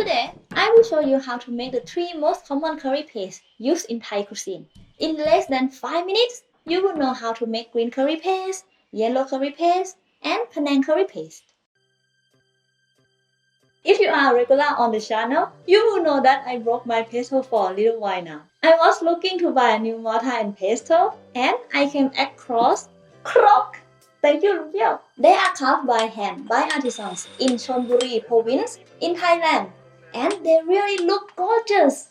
Today, I will show you how to make the 3 most common curry pastes used in Thai cuisine. In less than 5 minutes, you will know how to make green curry paste, yellow curry paste, and Panang curry paste. If you are a regular on the channel, you will know that I broke my pestle for a little while now. I was looking to buy a new mortar and pestle, and I came across crock. Thank you, Lumpio. They are carved by hand by artisans in Chonburi province in Thailand, and they really look gorgeous.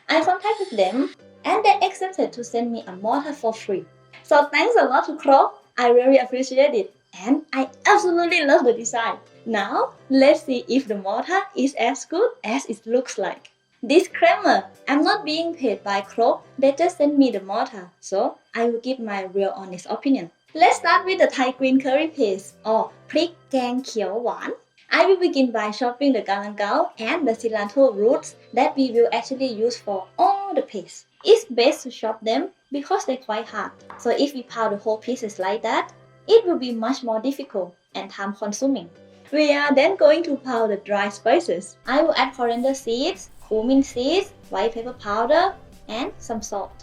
I contacted them, and they accepted to send me a mortar for free. So thanks a lot to Crock. I really appreciate it, and I absolutely love the design. Now, let's see if the mortar is as good as it looks like. Disclaimer, I'm not being paid by Crock, they just sent me the mortar, so I will give my real honest opinion. Let's start with the Thai green curry paste or พริกแกงเขียวหวาน I will begin by chopping the galangal and the cilantro roots that we will actually use for all the paste. It's best to chop them because they're quite hard. So if we pound the whole pieces like that, it will be much more difficult and time consuming. We are then going to pound the dry spices. I will add coriander seeds, cumin seeds, white pepper powder, and some salt.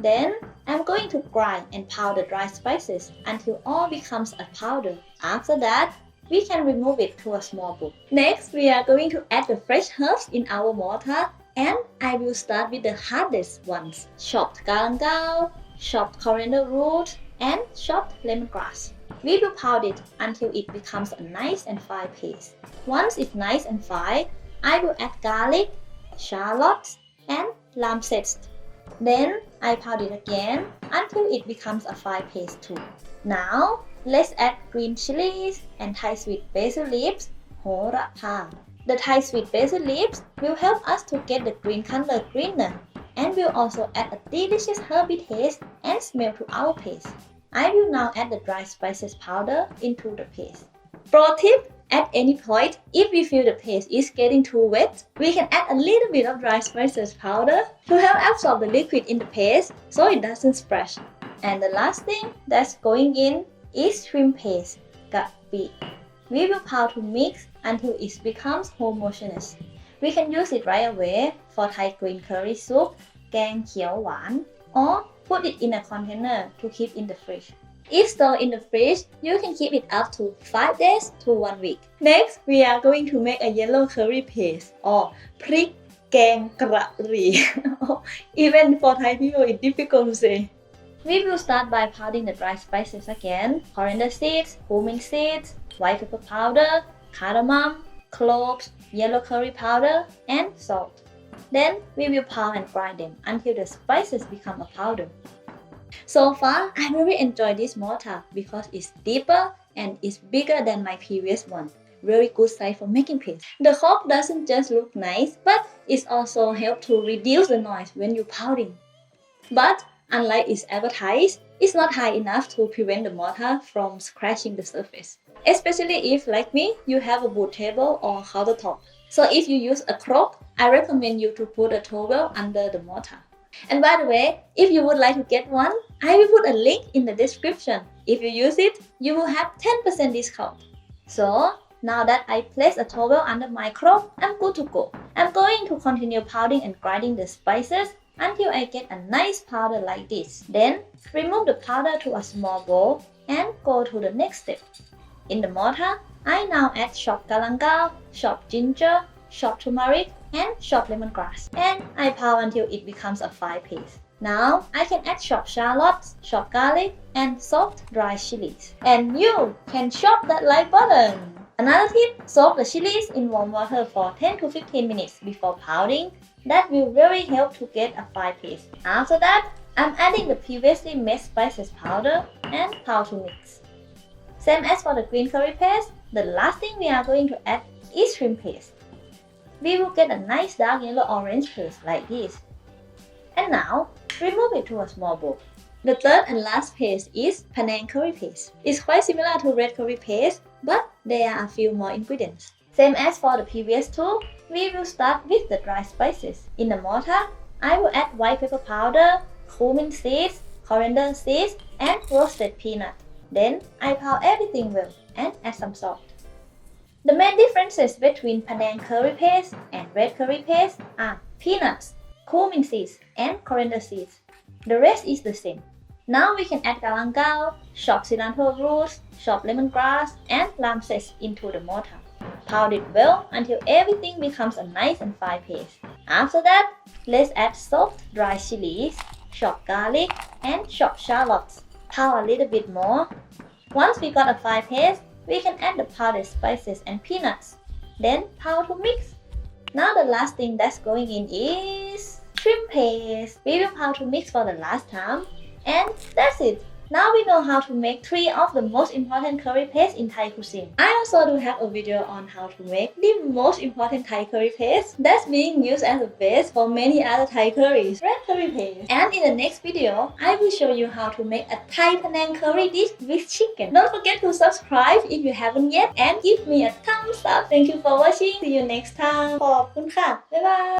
Then I'm going to grind and pound the dry spices until all becomes a powder. After that, we can remove it to a small bowl. Next, we are going to add the fresh herbs in our mortar, and I will start with the hardest ones. Chopped galangal, chopped coriander root, and chopped lemongrass. We will pound it until it becomes a nice and fine paste. Once it's nice and fine, I will add garlic, shallots, and lamb zest. Then I pound it again until it becomes a fine paste too. Now, let's add green chilies and Thai sweet basil leaves, hora pa. The Thai sweet basil leaves will help us to get the green color greener and will also add a delicious herby taste and smell to our paste. I will now add the dry spices powder into the paste. Pro tip: at any point, if we feel the paste is getting too wet, we can add a little bit of dry spices powder to help absorb the liquid in the paste so it doesn't splash. And the last thing that's going in is shrimp paste, kaffir. We will pound to mix until it becomes homogeneous. We can use it right away for Thai green curry soup, แกงเขียวหวาน or put it in a container to keep in the fridge. If stored in the fridge, you can keep it up to 5 days to 1 week. Next, we are going to make a yellow curry paste or พริกแกงกะหรี่ Even for Thai people, it's difficult to say. We will start by pounding the dry spices again: coriander seeds, cumin seeds, white pepper powder, cardamom, cloves, yellow curry powder, and salt. Then we will pound and grind them until the spices become a powder. So far, I really enjoy this mortar because it's deeper and it's bigger than my previous one. Very good size for making paste. The cork doesn't just look nice, but it also helps to reduce the noise when you're pounding. But unlike its advertised, it's not high enough to prevent the mortar from scratching the surface. Especially if, like me, you have a wood table or countertop. So if you use a crock, I recommend you to put a towel under the mortar. And by the way, if you would like to get one, I will put a link in the description. If you use it, you will have 10% discount. So, now that I place a towel under my crock, I'm good to go. I'm going to continue pounding and grinding the spices until I get a nice powder like this. Then, remove the powder to a small bowl and go to the next step. In the mortar, I now add chopped galangal, chopped ginger, chopped turmeric, and chopped lemongrass. And I pound until it becomes a fine paste. Now, I can add chopped shallots, chopped garlic, and soft dry chilies. And you can chop that like button. Another tip, soak the chilies in warm water for 10 to 15 minutes before pounding. That will really help to get a fine paste. After that, I'm adding the previously made spices powder and pound to mix. Same as for the green curry paste, the last thing we are going to add is shrimp paste. We will get a nice dark yellow-orange paste like this. And now, remove it to a small bowl. The third and last paste is Panang curry paste. It's quite similar to red curry paste, but there are a few more ingredients. Same as for the previous two, we will start with the dry spices. In the mortar, I will add white pepper powder, cumin seeds, coriander seeds, and roasted peanut. Then I pound everything well and add some salt. The main differences between Panang curry paste and red curry paste are peanuts, cumin seeds, and coriander seeds. The rest is the same. Now we can add galangal, chopped cilantro roots, chopped lemongrass, and lime zest into the mortar. Pound it well until everything becomes a nice and fine paste. After that, let's add soft dry chilies, chopped garlic, and chopped shallots. Pound a little bit more. Once we got a fine paste, we can add the powdered spices and peanuts. Then pound to mix. Now the last thing that's going in is shrimp paste. We will pound to mix for the last time. And that's it. Now we know how to make 3 of the most important curry paste in Thai cuisine. I also do have a video on how to make the most important Thai curry paste that's being used as a base for many other Thai curries, red curry paste. And in the next video, I will show you how to make a Thai Panang curry dish with chicken. Don't forget to subscribe if you haven't yet and give me a thumbs up. Thank you for watching. See you next time. ขอบคุณค่ะ บ๊ายบาย